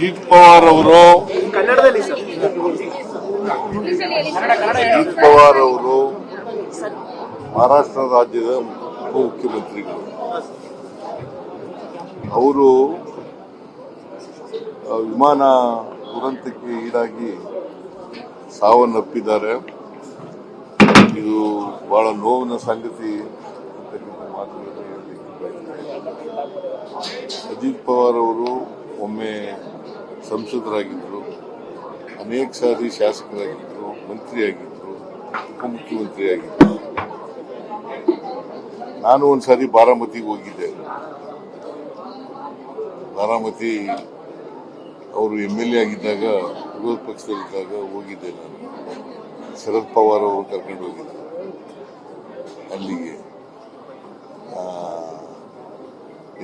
ಅಜಿತ್ ಪವಾರ್ ಅವರು ಕನ್ನಡದಲ್ಲಿ ಸರ್ ಅಜಿತ್ ಪವಾರ್ ಅವರು ಮಹಾರಾಷ್ಟ್ರ ರಾಜ್ಯದ ಉಪಮುಖ್ಯಮಂತ್ರಿಗಳು. ಅವರು ವಿಮಾನ ದುರಂತಕ್ಕೆ ಈಡಾಗಿ ಸಾವನ್ನಪ್ಪಿದ್ದಾರೆ. ಇದು ಬಹಳ ನೋವಿನ ಸಂಗತಿ ಅಂತಕ್ಕಂಥ ಮಾತುಗಳನ್ನು ಹೇಳಲಿಕ್ಕೆ ಬಯಸ್ತಾ. ಅಜಿತ್ ಪವಾರ್ ಅವರು ಒಮ್ಮೆ ಸಂಸದರಾಗಿದ್ದರು, ಅನೇಕ ಸಾರಿ ಶಾಸಕರಾಗಿದ್ದರು, ಮಂತ್ರಿಯಾಗಿದ್ದರು, ಉಪಮುಖ್ಯಮಂತ್ರಿಯಾಗಿದ್ದರು. ನಾನು ಒಂದ್ಸಾರಿ ಬಾರಾಮತಿಗೆ ಹೋಗಿದ್ದೆ. ಬಾರಾಮತಿ ಅವರು MLA ಆಗಿದ್ದಾಗ, ವಿರೋಧ ಪಕ್ಷದಲ್ಲಿದ್ದಾಗ ಹೋಗಿದ್ದೆ. ನಾನು ಶರದ್ ಪವಾರ್ ಅವರು ಕರ್ಕೊಂಡು ಹೋಗಿದ್ದರು ಅಲ್ಲಿಗೆ.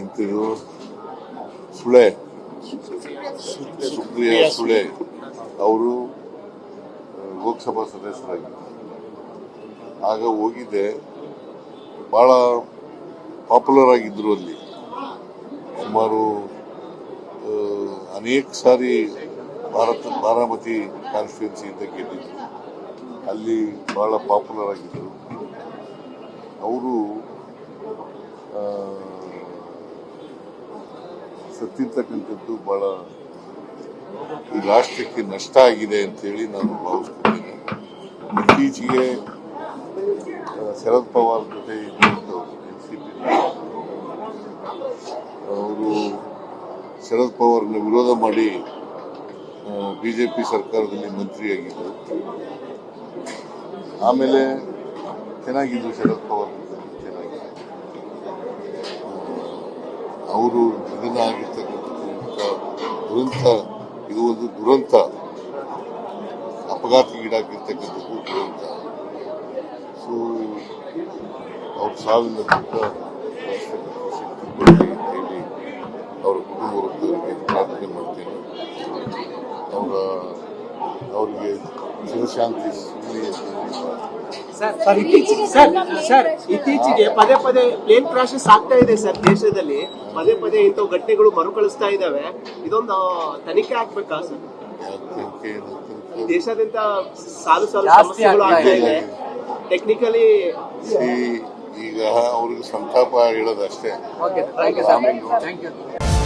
ಎಂತಿದ್ರು ಸುಪ್ರಿಯಾ ಸುಳೆ ಅವರು ಲೋಕಸಭಾ ಸದಸ್ಯರಾಗಿದ್ದರು. ಆಗ ಹೋಗಿದ್ದೆ. ಬಹಳ ಪಾಪ್ಯುಲರ್ ಆಗಿದ್ರು ಅಲ್ಲಿ. ಸುಮಾರು ಅನೇಕ ಸಾರಿ ಬಾರಾಮತಿ ಕಾನ್ಸ್ಟಿಟ್ಯೂನ್ಸಿಯಿಂದ ಗೆದ್ದಿದ್ರು. ಅಲ್ಲಿ ಬಹಳ ಪಾಪ್ಯುಲರ್ ಆಗಿದ್ದರು. ಅವರು ಸತ್ತಿರ್ತಕ್ಕಂಥದ್ದು ಬಹಳ ಈ ರಾಷ್ಟ್ರಕ್ಕೆ ನಷ್ಟ ಆಗಿದೆ ಅಂತೇಳಿ ನಾನು ಭಾವಿಸ್ತಿದ್ದೇನೆ. ಇತ್ತೀಚೆಗೆ ಶರದ್ ಪವಾರ್ ಜೊತೆ ಇದ್ದಂಥವ್ರು NCP ಅವರು ಶರದ್ ಪವಾರ್ನ ವಿರೋಧ ಮಾಡಿ ಬಿಜೆಪಿ ಸರ್ಕಾರದಲ್ಲಿ ಮಂತ್ರಿಯಾಗಿದ್ದರು. ಆಮೇಲೆ ಚೆನ್ನಾಗಿದ್ರು ಶರದ್ ಪವಾರ್, ಚೆನ್ನಾಗಿದ್ರು. ಅವರು ನಿಧನ ಆಗಿರ್ತಕ್ಕಂಥ ದುರಂತ, ಇದು ಒಂದು ದುರಂತ, ಅಪಘಾತಕ್ಕೀಡಾಗಿರ್ತಕ್ಕಂಥದ್ದು ದುರಂತ. ಸೊ ಅವ್ರ ಸಾವಿನ ದುಃಖ ಹೇಳಿ ಅವರ ಕುಟುಂಬ ವರ್ಗದವರಿಗೆ ಪ್ರಾರ್ಥನೆ ಮಾಡ್ತೇನೆ. ಅವರಿಗೆ ಚಿರಶಾಂತಿ ಸಿಗಲಿ ಅಂತ ಸರ್, ಇತ್ತೀಚೆಗೆ ಪದೇ ಪದೇ ಪ್ಲೇನ್ ಕ್ರಾಶಸ್ ಆಗ್ತಾ ಇದೆ ಸರ್. ದೇಶದಲ್ಲಿ ಪದೇ ಪದೇ ಇಂಥ ಘಟನೆಗಳು ಮರುಕಳಿಸ್ತಾ ಇದಾವೆ. ಇದೊಂದು ತನಿಖೆ ಆಗ್ಬೇಕಾ ಸರ್? ದೇಶಾದ್ಯಂತ ಸಾಲು ಸಮಸ್ಯೆಗಳು ಆಗ್ತಾ ಇದೆ. ಟೆಕ್ನಿಕಲಿ ಈಗ ಅವ್ರಿಗೆ ಸಂತಾಪ ಹೇಳೋದಷ್ಟೇ. Okay, thank you.